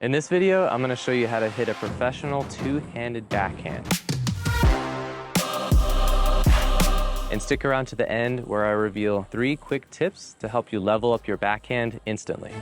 In this video, I'm going to show you how to hit a professional two-handed backhand. And stick around to the end where I reveal 3 quick tips to help you level up your backhand instantly.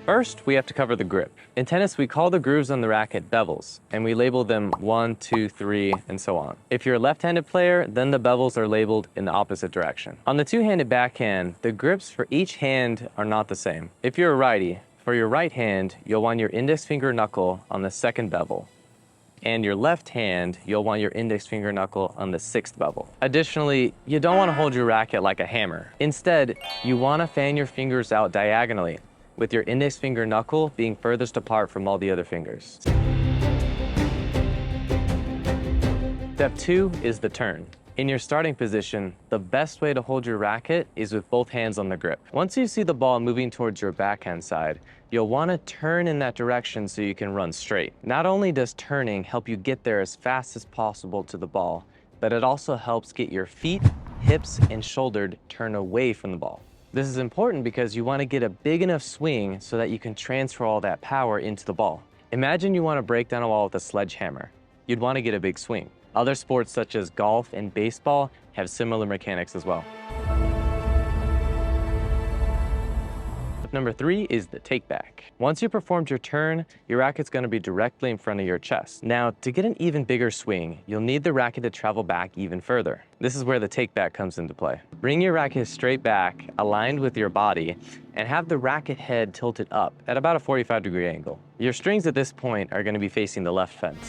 First, we have to cover the grip. In tennis, we call the grooves on the racket bevels, and we label them 1, 2, 3, and so on. If you're a left-handed player, then the bevels are labeled in the opposite direction. On the two-handed backhand, the grips for each hand are not the same. If you're a righty, for your right hand, you'll want your index finger knuckle on the 2nd bevel. And your left hand, you'll want your index finger knuckle on the 6th bevel. Additionally, you don't want to hold your racket like a hammer. Instead, you want to fan your fingers out diagonally, with your index finger knuckle being furthest apart from all the other fingers. Step 2 is the turn. In your starting position, the best way to hold your racket is with both hands on the grip. Once you see the ball moving towards your backhand side, you'll want to turn in that direction so you can run straight. Not only does turning help you get there as fast as possible to the ball, but it also helps get your feet, hips, and shoulder turn away from the ball. This is important because you want to get a big enough swing so that you can transfer all that power into the ball. Imagine you want to break down a wall with a sledgehammer. You'd want to get a big swing. Other sports such as golf and baseball have similar mechanics as well. Number 3 is the take back. Once you performed your turn, your racket's going to be directly in front of your chest. Now, to get an even bigger swing, you'll need the racket to travel back even further. This is where the take back comes into play. Bring your racket straight back, aligned with your body, and have the racket head tilted up at about a 45-degree angle. Your strings at this point are going to be facing the left fence.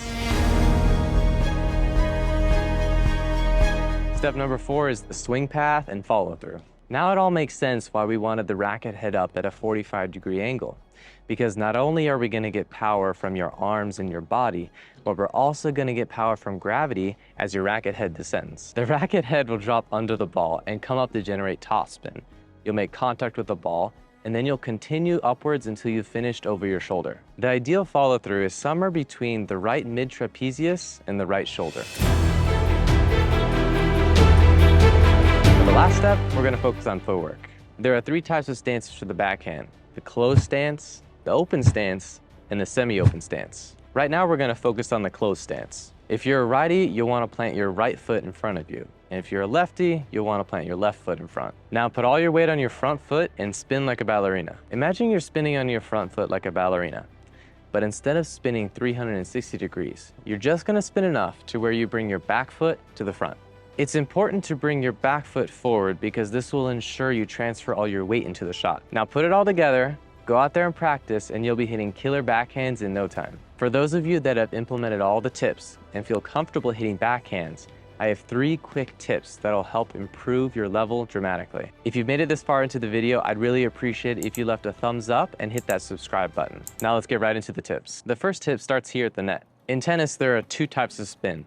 Step number 4 is the swing path and follow through. Now it all makes sense why we wanted the racket head up at a 45-degree angle, because not only are we going to get power from your arms and your body, but we're also going to get power from gravity as your racket head descends. The racket head will drop under the ball and come up to generate topspin. You'll make contact with the ball, and then you'll continue upwards until you've finished over your shoulder. The ideal follow through is somewhere between the right mid-trapezius and the right shoulder. For the last step, we're going to focus on footwork. There are 3 types of stances for the backhand: the closed stance, the open stance, and the semi-open stance. Right now, we're going to focus on the closed stance. If you're a righty, you'll want to plant your right foot in front of you. And if you're a lefty, you'll want to plant your left foot in front. Now put all your weight on your front foot and spin like a ballerina. Imagine you're spinning on your front foot like a ballerina. But instead of spinning 360 degrees, you're just going to spin enough to where you bring your back foot to the front. It's important to bring your back foot forward because this will ensure you transfer all your weight into the shot. Now put it all together, go out there and practice, and you'll be hitting killer backhands in no time. For those of you that have implemented all the tips and feel comfortable hitting backhands, I have 3 quick tips that'll help improve your level dramatically. If you've made it this far into the video, I'd really appreciate it if you left a thumbs up and hit that subscribe button. Now let's get right into the tips. The first tip starts here at the net. In tennis, there are 2 types of spin: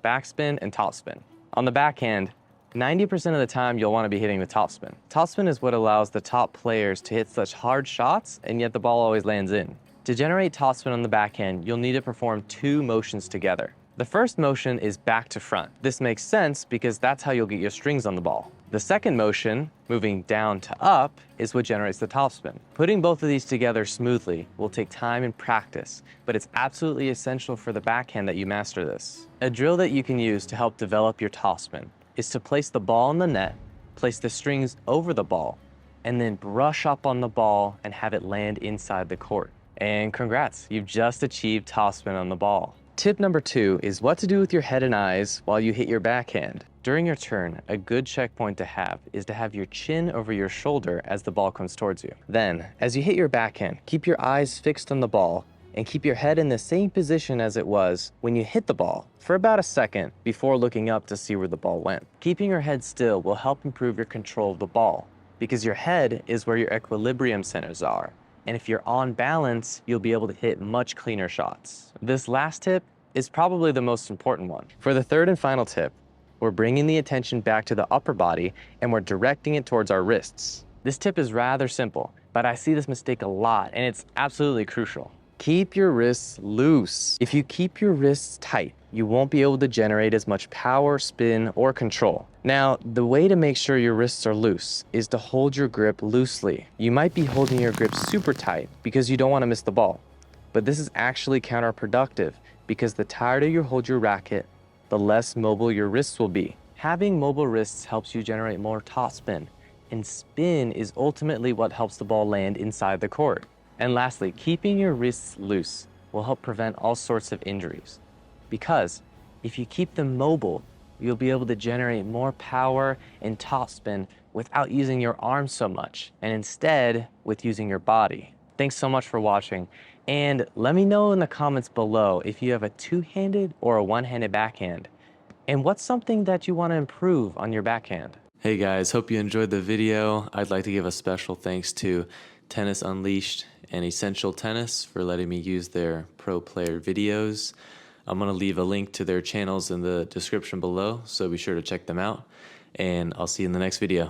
backspin and topspin. On the backhand, 90% of the time you'll want to be hitting the topspin. Topspin is what allows the top players to hit such hard shots, and yet the ball always lands in. To generate topspin on the backhand, you'll need to perform 2 motions together. The first motion is back to front. This makes sense because that's how you'll get your strings on the ball. The second motion, moving down to up, is what generates the topspin. Putting both of these together smoothly will take time and practice, but it's absolutely essential for the backhand that you master this. A drill that you can use to help develop your topspin is to place the ball on the net, place the strings over the ball, and then brush up on the ball and have it land inside the court. And congrats, you've just achieved topspin on the ball. Tip number 2 is what to do with your head and eyes while you hit your backhand. During your turn, a good checkpoint to have is to have your chin over your shoulder as the ball comes towards you. Then, as you hit your backhand, keep your eyes fixed on the ball and keep your head in the same position as it was when you hit the ball for about a second before looking up to see where the ball went. Keeping your head still will help improve your control of the ball because your head is where your equilibrium centers are. And if you're on balance, you'll be able to hit much cleaner shots. This last tip is probably the most important one. For the third and final tip, we're bringing the attention back to the upper body and we're directing it towards our wrists. This tip is rather simple, but I see this mistake a lot and it's absolutely crucial. Keep your wrists loose. If you keep your wrists tight, you won't be able to generate as much power, spin, or control. Now, the way to make sure your wrists are loose is to hold your grip loosely. You might be holding your grip super tight because you don't want to miss the ball, but this is actually counterproductive because the tighter you hold your racket, the less mobile your wrists will be. Having mobile wrists helps you generate more topspin, and spin is ultimately what helps the ball land inside the court. And lastly, keeping your wrists loose will help prevent all sorts of injuries. Because if you keep them mobile, you'll be able to generate more power and topspin without using your arms so much, and instead with using your body. Thanks so much for watching, and let me know in the comments below if you have a two-handed or a one-handed backhand, and what's something that you want to improve on your backhand. Hey guys, hope you enjoyed the video. I'd like to give a special thanks to Tennis Unleashed and Essential Tennis for letting me use their pro player videos. I'm going to leave a link to their channels in the description below, so be sure to check them out, and I'll see you in the next video.